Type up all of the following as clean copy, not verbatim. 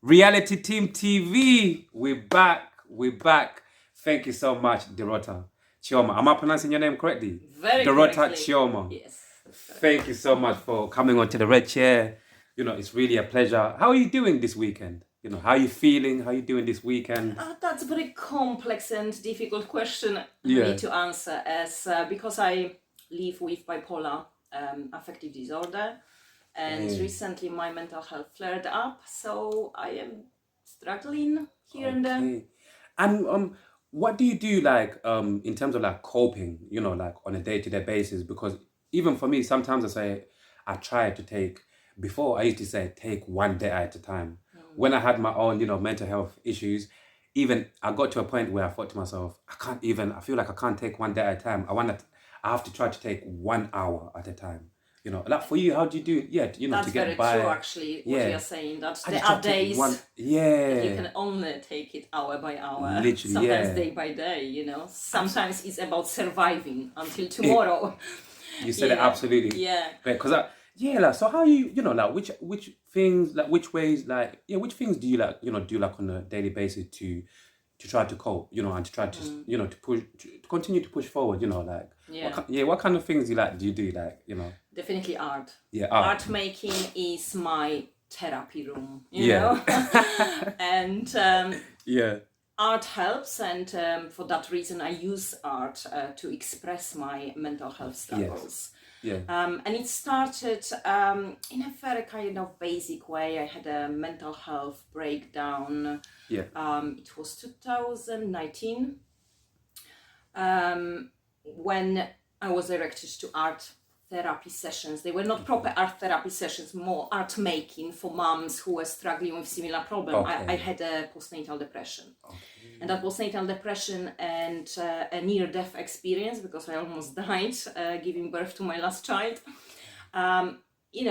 Reality Team TV, we're back. Thank you so much, Dorota Chioma. Am I pronouncing your name correctly? Very Dorota correctly. Chioma. Yes. Thank you so much for coming onto the red chair. It's really a pleasure. How are you doing this weekend? How are you feeling? How are you doing this weekend? That's a very complex and difficult question Yeah. really to answer, as because I live with bipolar affective disorder, and recently my mental health flared up, so I am struggling here and there. Okay. And what do you do in terms of like coping, like on a day-to-day basis? Because even for me, sometimes I try to take before I used to say take one day at a time. When I had my own, mental health issues, even I got to a point where I thought to myself, I feel like I can't take one day at a time. I have to try to take 1 hour at a time. Like for you, how do you do it? Yeah, That's to get very by. true, actually, what Yeah. you're saying, that I there just try are to take days one. that Yeah. you can only take it hour by hour, Literally, sometimes yeah. day by day, Sometimes it's about surviving until tomorrow. You said it absolutely. Yeah. Because so how you, like which things, like which ways, like which things do you like, do like on a daily basis to try to cope, and to try to to push to continue to push forward, like what kind of things do you do, like Definitely art. Yeah, art making is my therapy room, you Yeah. know. And yeah, art helps, and for that reason I use art to express my mental health struggles. yeah, And it started in a very kind of basic way. I had a mental health breakdown. yeah, It was 2019 when I was directed to art therapy sessions. They were not proper art therapy sessions, more art making for moms who were struggling with similar problem. Okay. I had a postnatal depression. Okay. And that postnatal depression and a near-death experience, because I almost died giving birth to my last child,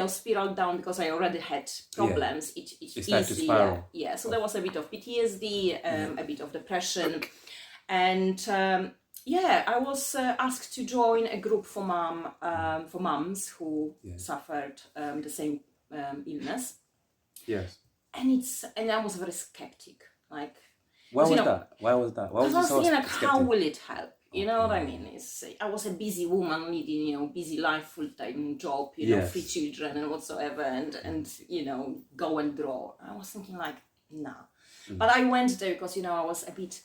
spiraled down because I already had problems. It started to spiral. So there was a bit of PTSD, a bit of depression, and I was asked to join a group for moms who suffered the same illness. Yes. And I was very skeptic, like. Why was that? Why was that? Why was Because I was so thinking, skeptic? how will it help? You know what I mean? I was a busy woman leading, busy life, full-time job, Yes. 3 children and whatsoever, and go and draw. I was thinking like, nah. But I went there because, I was a bit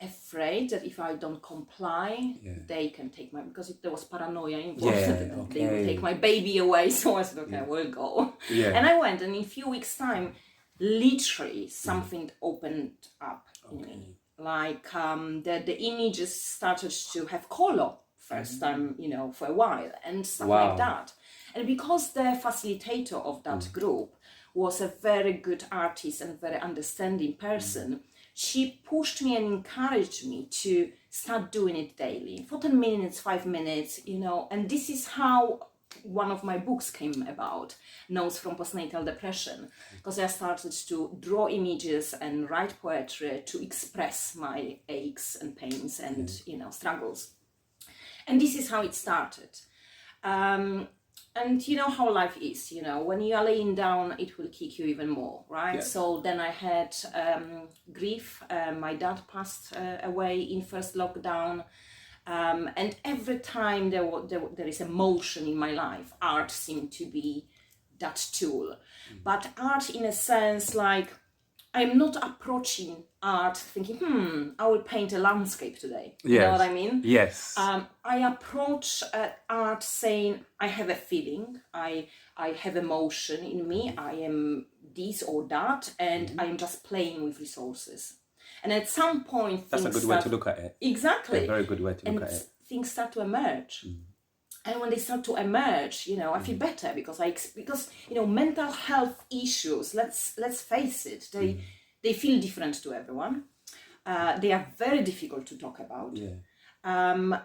afraid that if I don't comply, they can take because there was paranoia involved. They would take my baby away. So I said, okay, I will go. Yeah. And I went, and in a few weeks' time, literally something opened up in me. Like the images started to have color first time, for a while, and stuff like that. And because the facilitator of that group was a very good artist and very understanding person, she pushed me and encouraged me to start doing it daily for 10 minutes, 5 minutes, and this is how one of my books came about, Notes from Postnatal Depression, because I started to draw images and write poetry to express my aches and pains and struggles. And this is how it started. And you know how life is, when you are laying down, it will kick you even more, right? Yeah. So then I had grief. My dad passed away in first lockdown. And every time there is emotion in my life, art seemed to be that tool. But art, in a sense, like, I'm not approaching art thinking, I will paint a landscape today. You know what I mean? Yes. I approach art saying, I have a feeling, I have emotion in me, I am this or that, and I am just playing with resources. And at some point, that's a good way to look at it. Exactly. A very good way to look at it. Things start to emerge. And when they start to emerge, I feel better because mental health issues, let's face it, they feel different to everyone. They are very difficult to talk about. Yeah. And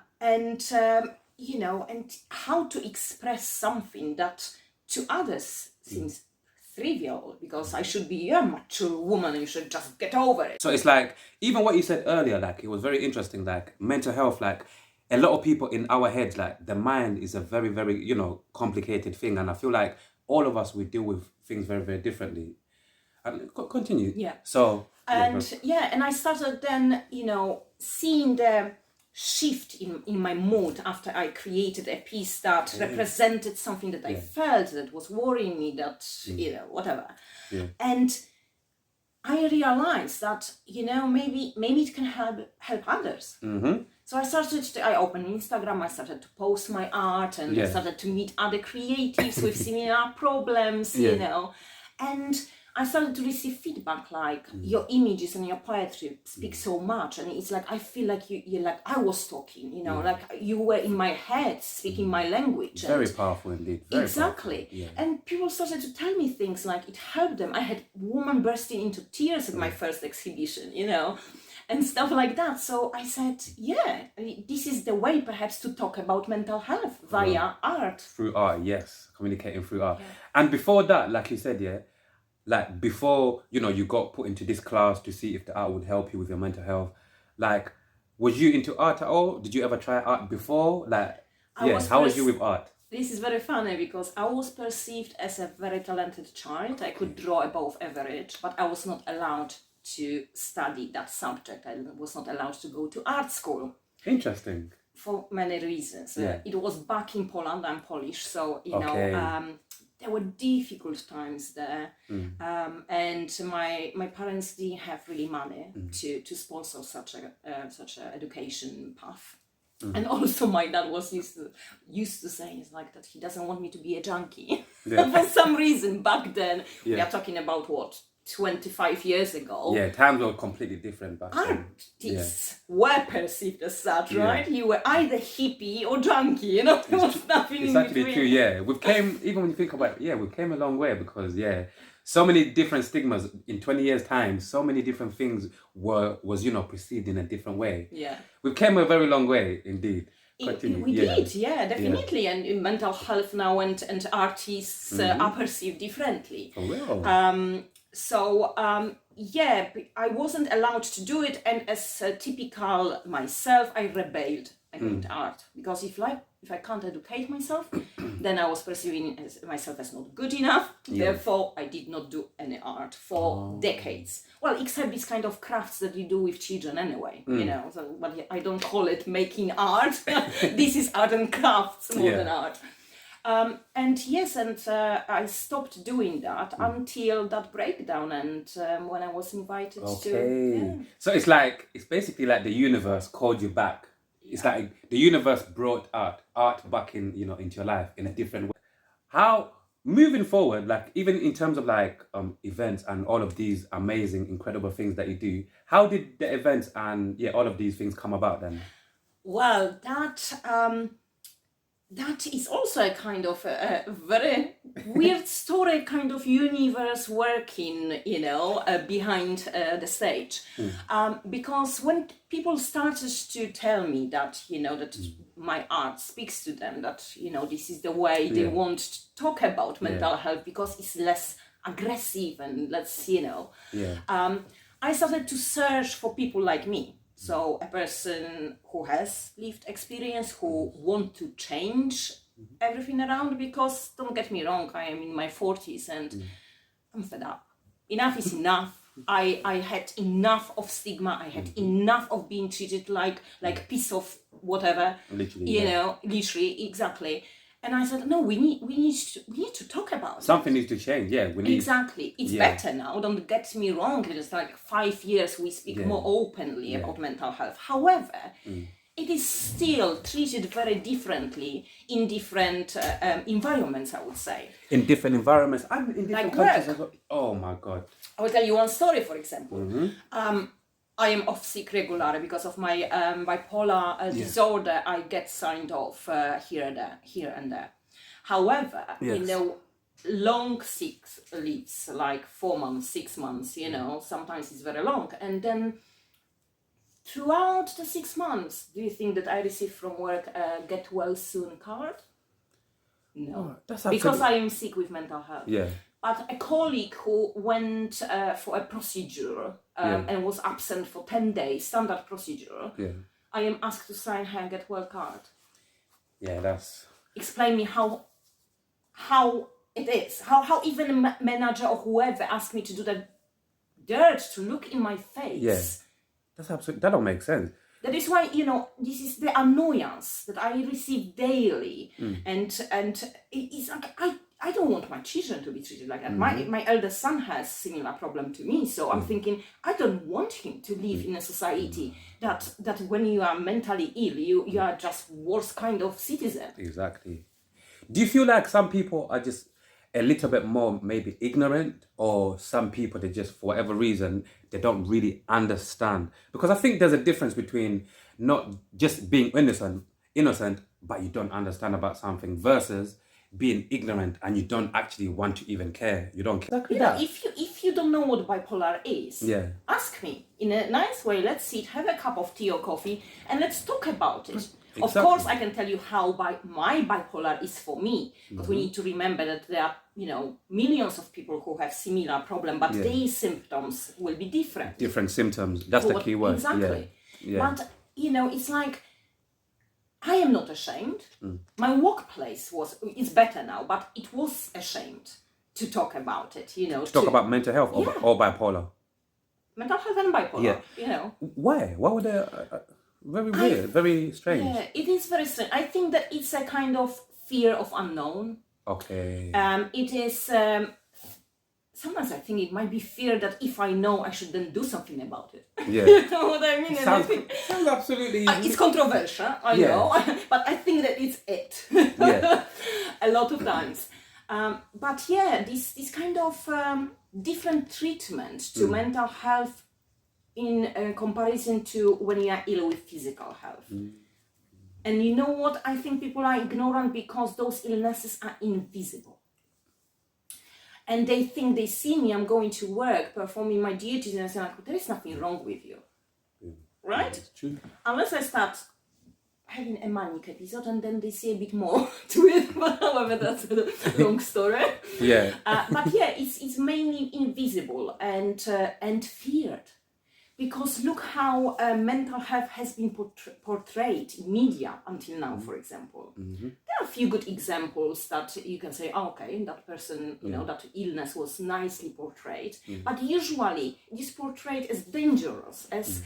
how to express something that to others seems trivial, because I should be a mature woman and you should just get over it. So it's like, even what you said earlier, like, it was very interesting, like, mental health, like, a lot of people in our heads, like, the mind is a very, very, complicated thing. And I feel like all of us, we deal with things very, very differently. And continue. Yeah. So And and I started then, seeing the shift in my mood after I created a piece that represented something that I felt that was worrying me, that, whatever. Yeah. And I realized that, maybe it can help others. So I opened Instagram, I started to post my art, and I started to meet other creatives with similar problems, and I started to receive feedback like, your images and your poetry speak so much, and it's like, I feel like you're like I was talking, like you were in my head speaking my language. Very powerful indeed. Very exactly. Powerful. Yeah. And people started to tell me things like it helped them. I had women bursting into tears at my first exhibition, and stuff like that. So I said, this is the way perhaps to talk about mental health via art. Through art, yes. Communicating through art. Yeah. And before that, like you said, like before, you got put into this class to see if the art would help you with your mental health, like, was you into art at all? Did you ever try art before? Like, how was you with art? This is very funny because I was perceived as a very talented child. I could draw above average, but I was not allowed to study that subject. I was not allowed to go to art school. Interesting. For many reasons. It was back in Poland. I'm Polish, so there were difficult times there, and my parents didn't have really money to sponsor such a education path. And also my dad was used to saying it's like that he doesn't want me to be a junkie. For some reason back then. We are talking about what, 25 years ago. Yeah, times were completely different back then. Artists were perceived as such, right? You were either hippie or junkie, there was nothing in between. It's actually true, even when you think about it, we came a long way because, so many different stigmas in 20 years' time, so many different things was perceived in a different way. Yeah. We came a very long way, indeed. We did, definitely. And in mental health now and artists are perceived differently. For real. I wasn't allowed to do it, and as typical myself, I rebelled against art because if I can't educate myself, then I was perceiving myself as not good enough. Therefore, I did not do any art for decades. Well, except these kind of crafts that you do with children anyway, So, but I don't call it making art. This is art and crafts more than art. I stopped doing that until that breakdown, and when I was invited to. So it's basically like the universe called you back. It's like the universe brought art back in, into your life in a different way. How, moving forward, like even in terms of like events and all of these amazing, incredible things that you do, how did the events and all of these things come about then? Well, that is also a kind of a very weird story, kind of universe working, behind the stage. Because when people started to tell me that, that my art speaks to them, that, this is the way they want to talk about mental health because it's less aggressive and less, I started to search for people like me. So a person who has lived experience, who want to change everything around, because don't get me wrong, I am in my 40s and I'm fed up. Enough is enough. I had enough of stigma. I had enough of being treated like piece of whatever. Literally, literally, exactly. And I said, no, we need to talk about something needs to change. Exactly. It's better now. Don't get me wrong. It's like 5 years we speak more openly about mental health. However, it is still treated very differently in different environments, I would say. In different environments and in different countries as well. Oh my God. I will tell you one story, for example. I am off sick regularly because of my bipolar disorder. I get signed off here and there. However, long sick leaves, like 4 months, 6 months, sometimes it's very long. And then throughout the 6 months, do you think that I receive from work a get well soon card? No, because I am sick with mental health. But a colleague who went for a procedure and was absent for 10 days, standard procedure, I am asked to sign her get well card. That's... Explain me how It is. How even a manager or whoever asked me to do that dirt, to look in my face. Yeah. That's absolutely, that don't make sense. That is why, this is the annoyance that I receive daily. And it's like, I don't want my children to be treated like that. My eldest son has similar problem to me. So I'm thinking, I don't want him to live in a society that when you are mentally ill, you are just worst kind of citizen. Exactly. Do you feel like some people are just a little bit more maybe ignorant, or some people, they just, for whatever reason, they don't really understand? Because I think there's a difference between not just being innocent, but you don't understand about something, versus being ignorant and you don't actually want to even care. You don't care. Exactly that. If you don't know what bipolar is, Yeah. ask me in a nice way. Let's sit, have a cup of tea or coffee, and let's talk about it. Exactly. Of course, I can tell you how my bipolar is for me, but we need to remember that there are, millions of people who have similar problem, but their symptoms will be different. Different symptoms. That's the key word. Exactly. Yeah. But, it's like, I am not ashamed. My workplace is better now, but it was ashamed to talk about it, To talk about mental health or bipolar. Mental health and bipolar, Why? Why would they... very weird, very strange. Yeah, it is very strange. I think that it's a kind of fear of unknown. Okay. It is... sometimes I think it might be fear that if I know, I should then do something about it. Yeah. You know what I mean? Sounds absolutely... it's controversial, I know, but I think that it's it. Yeah. A lot of times. But yeah, this kind of different treatment to mental health in comparison to when you are ill with physical health. And you know what? I think people are ignorant because those illnesses are invisible. And they think they see me, I'm going to work, performing my duties, and I say, like, there is nothing wrong with you. Right? It's true. Unless I start having a manic episode, and then they see a bit more to it. But however, that's a long story. Yeah. But yeah, it's mainly invisible and feared. Because look how mental health has been portrayed in media until now, for example. There are a few good examples that you can say, okay, that person, that illness was nicely portrayed. But usually it is portrayed as dangerous, as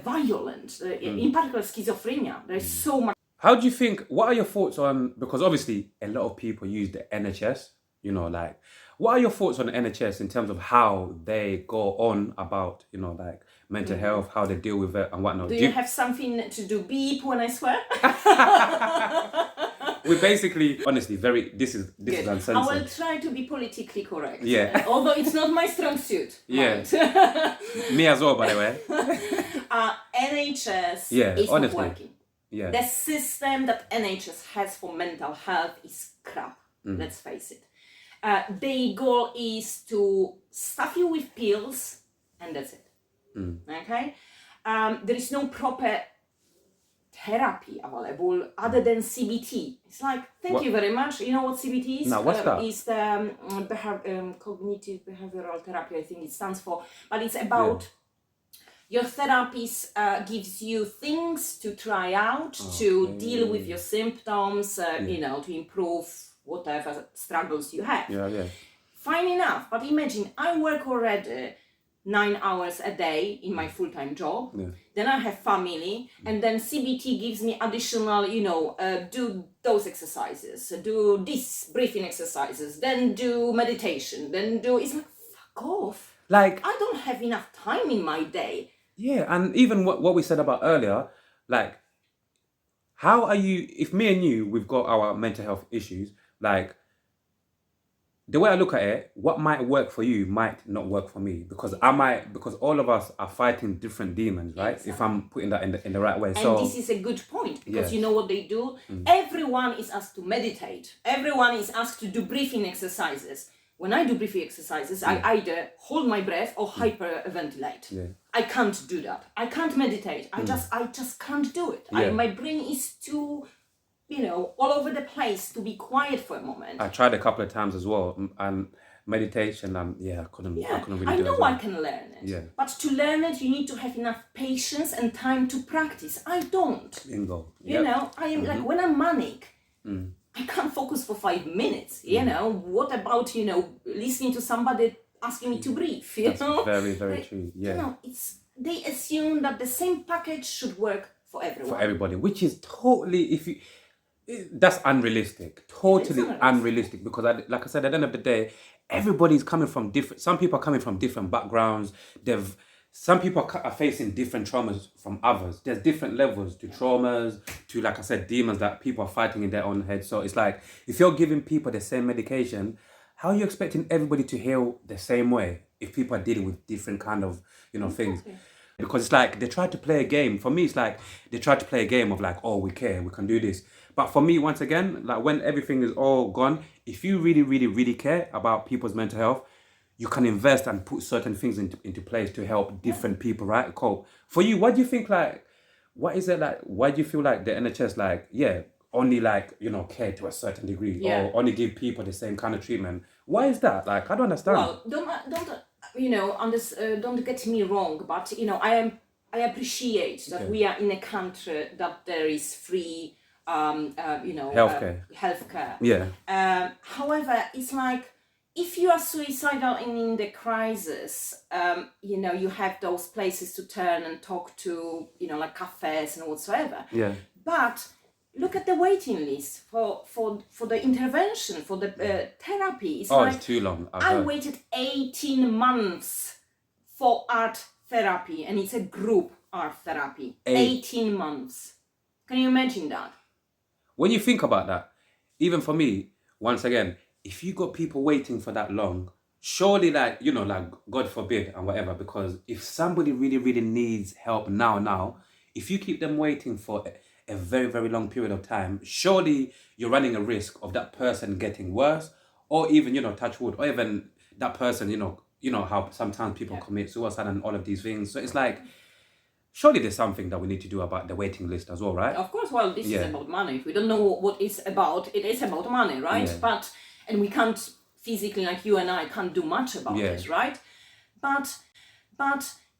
violent, in particular schizophrenia. There is so much. How do you think, what are your thoughts on, because obviously a lot of people use the NHS, what are your thoughts on the NHS in terms of how they go on about, mental health, how they deal with it and whatnot? Do you have something to do beep when I swear? We're basically, honestly, this is uncensored. I will try to be politically correct. Yeah. Although it's not my strong suit. Yeah. Me as well, by the way. NHS is honestly. not working. Yeah. The system that NHS has for mental health is crap. Let's face it. Their goal is to stuff you with pills, and that's it. Okay? There is no proper therapy available other than CBT. It's like, thank you very much. You know what CBT is? No, what's that? It's the cognitive behavioral therapy, I think it stands for. But it's about your therapist gives you things to try out to deal with your symptoms, to improve whatever struggles you have. Yeah. Fine enough, but imagine I work already 9 hours a day in my full-time job. Then I have family, and then CBT gives me additional, do those exercises, do this breathing exercises, then do meditation, it's like, fuck off. Like, I don't have enough time in my day. Yeah, and even what we said about earlier, like, how are you, if me and you, we've got our mental health issues, like, the way I look at it, what might work for you might not work for me, because all of us are fighting different demons, right? Exactly. If I'm putting that in the right way. And this is a good point, because you know what they do? Everyone is asked to meditate. Everyone is asked to do breathing exercises. When I do breathing exercises, I either hold my breath or hyperventilate. Yeah. I can't do that. I can't meditate. I just can't do it. Yeah. My brain is too, all over the place to be quiet for a moment. I tried a couple of times as well, and meditation, and I couldn't really do it. I know I can learn it. Yeah. But to learn it, you need to have enough patience and time to practice. I don't. Bingo. I am like, when I'm manic, I can't focus for 5 minutes. You know, what about, you know, listening to somebody asking me to breathe? You That's know, very, very true. Yeah. You know, they assume that the same package should work for everyone. For everybody, which is totally, that's unrealistic. Totally unrealistic. Because, like I said, at the end of the day, everybody's coming from different. Some people are coming from different backgrounds. Some people are facing different traumas from others. There's different levels to traumas, to, like I said, demons that people are fighting in their own head. So it's like, if you're giving people the same medication, how are you expecting everybody to heal the same way if people are dealing with different kind of, things? Because it's like they try to play a game. For me, it's like they try to play a game of like, oh, we care, we can do this. But for me, once again, like when everything is all gone, if you really, really, really care about people's mental health, you can invest and put certain things into place to help different people, right? Cope. For you, what do you think, like, what is it like, why do you feel like the NHS, like, only like, care to a certain degree, or only give people the same kind of treatment? Why is that? Like, I don't understand. Well, don't get me wrong, but I appreciate that we are in a country that there is free healthcare. Yeah. However, it's like, if you are suicidal and in the crisis, you have those places to turn and talk to, like cafes and whatsoever. Yeah. But look at the waiting list for the intervention, for the therapy. It's too long. I waited 18 months for art therapy, and it's a group art therapy. 18 months. Can you imagine that? When you think about that, even for me, once again, if you got people waiting for that long, surely, like, like, God forbid and whatever, because if somebody really, really needs help now, if you keep them waiting for a very, very long period of time, surely you're running a risk of that person getting worse, or even, touch wood, or even that person, how sometimes people commit suicide and all of these things. So it's like, surely there's something that we need to do about the waiting list as well, right? Of course. Well, this is about money. If we don't know what it's about, it is about money, right? Yeah. And we can't physically, like you and I, can't do much about it, right? But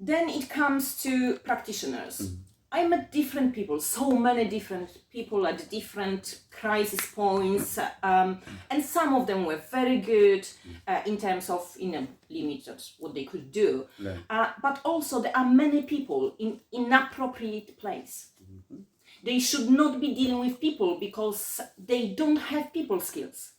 then it comes to practitioners. I met different people, so many different people at different crisis points, and some of them were very good in terms of limited what they could do. But also there are many people in inappropriate place. They should not be dealing with people because they don't have people skills.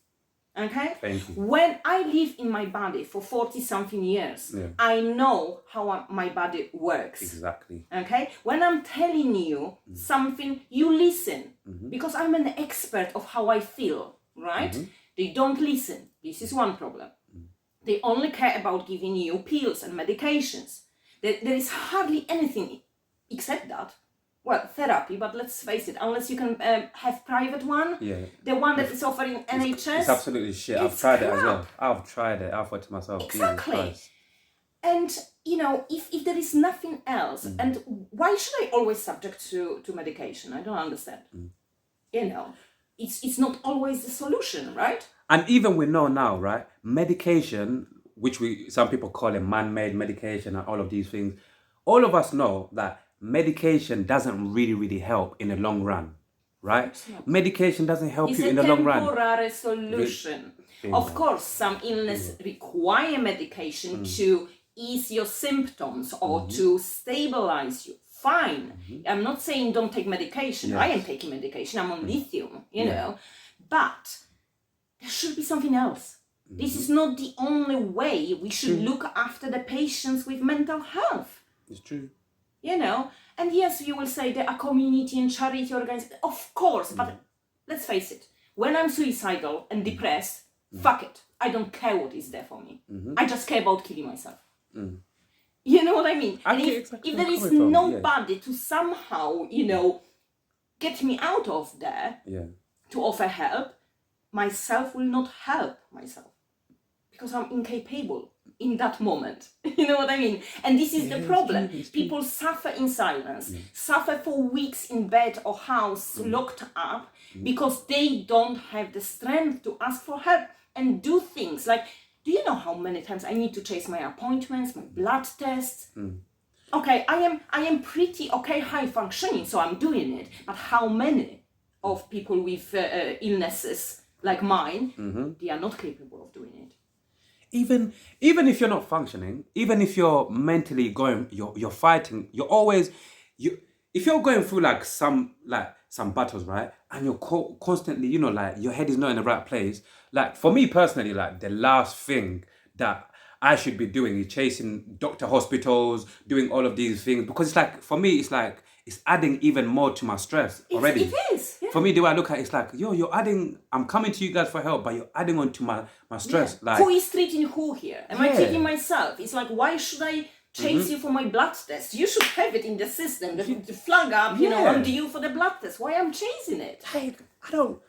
Okay? Thank you. When I live in my body for 40-something years, I know how my body works. Exactly. Okay? When I'm telling you something, you listen. Because I'm an expert of how I feel, right? They don't listen. This is one problem. They only care about giving you pills and medications. There is hardly anything except that. Well, therapy, but let's face it, unless you can have private one, the one that is offering NHS... It's absolutely shit. I've tried it as well. I've tried it. I've thought to myself, exactly. And, if there is nothing else, and why should I always subject to medication? I don't understand. It's not always the solution, right? And even we know now, right, medication, which some people call it man-made medication and all of these things, all of us know that medication doesn't really, really help in the long run, right? Medication doesn't help you in the long run. It's a temporary solution. Of course, some illness require medication to ease your symptoms or to stabilize you. Fine. I'm not saying don't take medication. I am taking medication. I'm on lithium, you know. But there should be something else. This is not the only way we should look after the patients with mental health. It's true. And yes, you will say there are community and charity organizations. Of course, but let's face it. When I'm suicidal and depressed, fuck it. I don't care what is there for me. I just care about killing myself. You know what I mean? And if there is nobody to somehow, get me out of there to offer help, myself will not help myself. Because I'm incapable in that moment. You know what I mean? And this is the problem. People suffer in silence, suffer for weeks in bed or house, locked up, because they don't have the strength to ask for help and do things. Like, do you know how many times I need to chase my appointments, my blood tests? Okay, I am pretty high functioning, so I'm doing it. But how many? of people with illnesses like mine, they are not capable of doing it. Even if you're not functioning, even if you're mentally going, you're fighting. You're always if you're going through like some battles, right? And you're constantly, you know, like your head is not in the right place. Like for me personally, like the last thing that I should be doing is chasing doctor hospitals, doing all of these things, because it's like for me, it's like it's adding even more to my stress already. It is. Yeah. For me, the way I look at it, it's like, yo, you're adding. I'm coming to you guys for help, but you're adding on to my stress. Yeah. Like, who is treating who here? Am I treating myself? It's like, why should I chase you for my blood test? You should have it in the system, the flag up, you know, on you for the blood test. Why I'm chasing it? like, I don't.